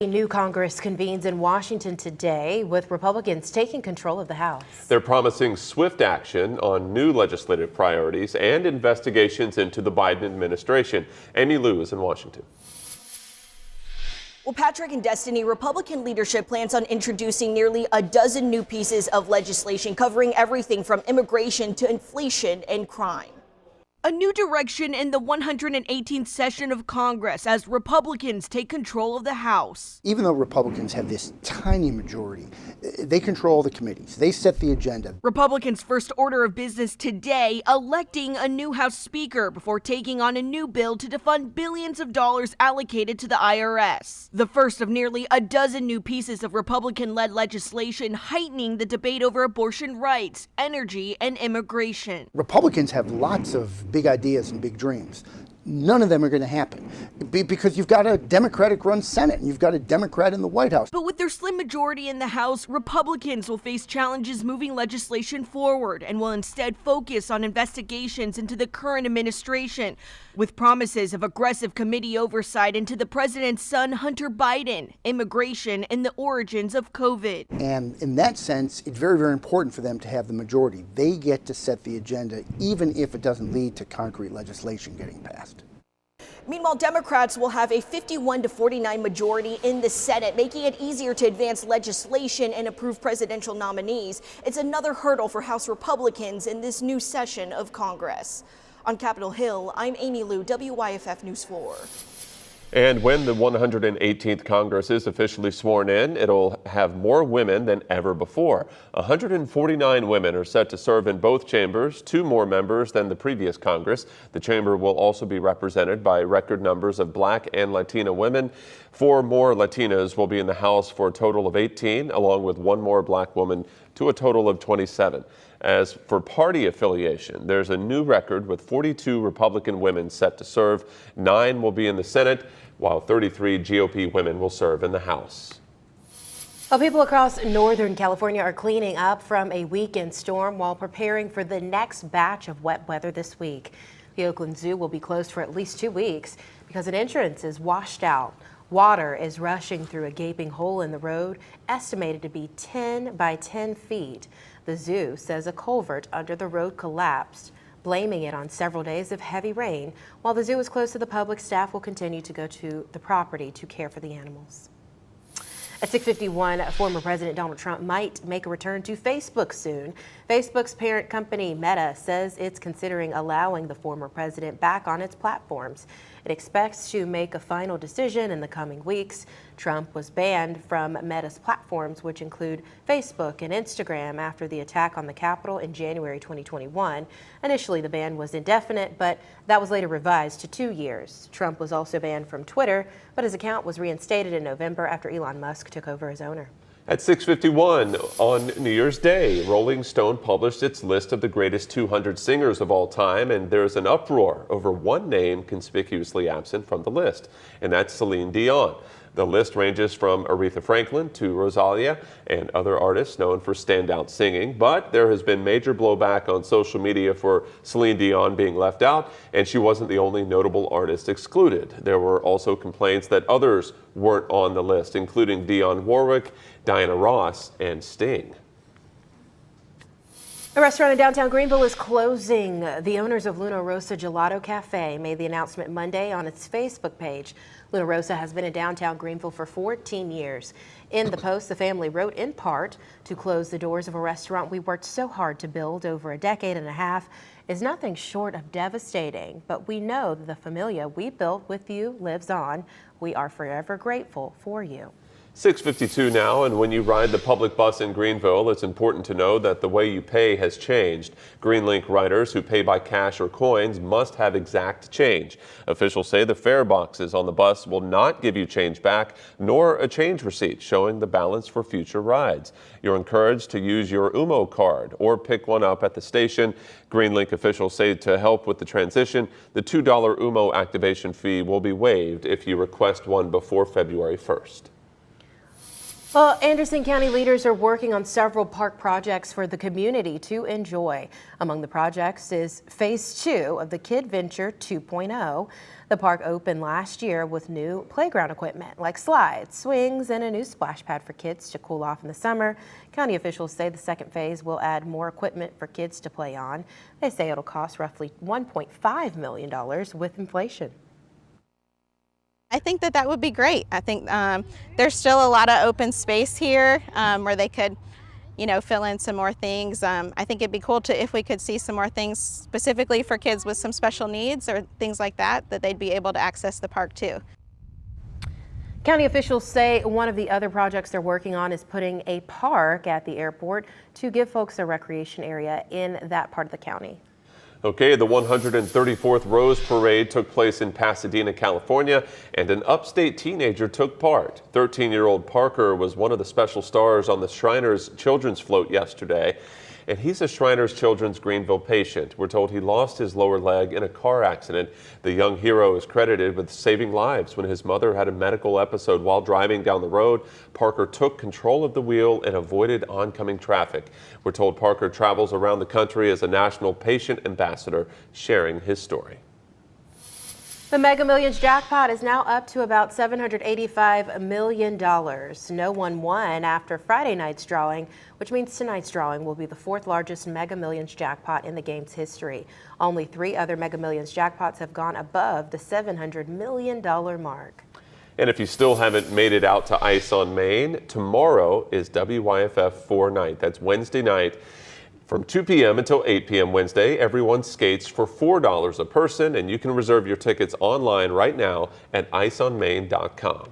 A new Congress convenes in Washington today, with Republicans taking control of the House. They're promising swift action on new legislative priorities and investigations into the Biden administration. Amy Lou is in Washington. Well, Patrick and Destiny, Republican leadership plans on introducing nearly a dozen new pieces of legislation covering everything from immigration to inflation and crime. A new direction in the 118th session of Congress as Republicans take control of the House. Even though Republicans have this tiny majority, they control the committees. They set the agenda. Republicans' first order of business today, electing a new House Speaker before taking on a new bill to defund billions of dollars allocated to the IRS. The first of nearly a dozen new pieces of Republican-led legislation heightening the debate over abortion rights, energy, and immigration. Republicans have lots of big ideas and big dreams. None of them are going to happen because you've got a Democratic-run Senate and you've got a Democrat in the White House. But with their slim majority in the House, Republicans will face challenges moving legislation forward and will instead focus on investigations into the current administration, with promises of aggressive committee oversight into the president's son, Hunter Biden, immigration, and the origins of COVID. And in that sense, it's very, very important for them to have the majority. They get to set the agenda, even if it doesn't lead to concrete legislation getting passed. Meanwhile, Democrats will have a 51-49 majority in the Senate, making it easier to advance legislation and approve presidential nominees. It's another hurdle for House Republicans in this new session of Congress. On Capitol Hill, I'm Amy Lou, WYFF News 4. And when the 118th Congress is officially sworn in, it'll have more women than ever before. 149 women are set to serve in both chambers, 2 more members than the previous Congress. The chamber will also be represented by record numbers of Black and Latina women. 4 more Latinas will be in the House for a total of 18, along with 1 more Black woman, to a total of 27. As for party affiliation, there's a new record with 42 Republican women set to serve. 9 will be in the Senate, while 33 GOP women will serve in the House. Well, people across Northern California are cleaning up from a weekend storm while preparing for the next batch of wet weather this week. The Oakland Zoo will be closed for at least 2 weeks because an entrance is washed out. Water is rushing through a gaping hole in the road, estimated to be 10 by 10 feet. The zoo says a culvert under the road collapsed, blaming it on several days of heavy rain. While the zoo is closed to the public, staff will continue to go to the property to care for the animals. At 6:51, former President Donald Trump might make a return to Facebook soon. Facebook's parent company, Meta, says it's considering allowing the former president back on its platforms. It expects to make a final decision in the coming weeks. Trump was banned from Meta's platforms, which include Facebook and Instagram, after the attack on the Capitol in January 2021. Initially, the ban was indefinite, but that was later revised to 2 years. Trump was also banned from Twitter, but his account was reinstated in November after Elon Musk took over as owner. At 6:51 on New Year's Day, Rolling Stone published its list of the greatest 200 singers of all time, and there's an uproar over one name conspicuously absent from the list, and that's Celine Dion. The list ranges from Aretha Franklin to Rosalia and other artists known for standout singing, but there has been major blowback on social media for Celine Dion being left out, and she wasn't the only notable artist excluded. There were also complaints that others weren't on the list, including Dionne Warwick, Diana Ross, and Sting. A restaurant in downtown Greenville is closing. The owners of Luna Rosa Gelato Cafe made the announcement Monday on its Facebook page. Luna Rosa has been in downtown Greenville for 14 years. In the post, the family wrote in part, "To close the doors of a restaurant we worked so hard to build over a decade and a half is nothing short of devastating, but we know that the familia we built with you lives on. We are forever grateful for you." 6:52 now, and when you ride the public bus in Greenville, it's important to know that the way you pay has changed. GreenLink riders who pay by cash or coins must have exact change. Officials say the fare boxes on the bus will not give you change back, nor a change receipt showing the balance for future rides. You're encouraged to use your UMO card or pick one up at the station. GreenLink officials say to help with the transition, the $2 UMO activation fee will be waived if you request one before February 1st. Well, Anderson County leaders are working on several park projects for the community to enjoy. Among the projects is Phase 2 of the Kid Venture 2.0. The park opened last year with new playground equipment like slides, swings, and a new splash pad for kids to cool off in the summer. County officials say the second phase will add more equipment for kids to play on. They say it'll cost roughly $1.5 million with inflation. I think that would be great. I think there's still a lot of open space here where they could, fill in some more things. I think it'd be cool if we could see some more things specifically for kids with some special needs or things like that they'd be able to access the park too. County officials say one of the other projects they're working on is putting a park at the airport to give folks a recreation area in that part of the county. Okay, the 134th Rose Parade took place in Pasadena, California, and an upstate teenager took part. 13-year-old Parker was one of the special stars on the Shriners Children's Float yesterday, and he's a Shriners Children's Greenville patient. We're told he lost his lower leg in a car accident. The young hero is credited with saving lives when his mother had a medical episode while driving down the road. Parker took control of the wheel and avoided oncoming traffic. We're told Parker travels around the country as a national patient ambassador, sharing his story. The Mega Millions jackpot is now up to about $785 million. No one won after Friday night's drawing, which means tonight's drawing will be the fourth largest Mega Millions jackpot in the game's history. Only 3 other Mega Millions jackpots have gone above the $700 million mark. And if you still haven't made it out to Ice on Main, tomorrow is WYFF 4 night. That's Wednesday night. From 2 p.m. until 8 p.m. Wednesday, everyone skates for $4 a person, and you can reserve your tickets online right now at iceonmain.com.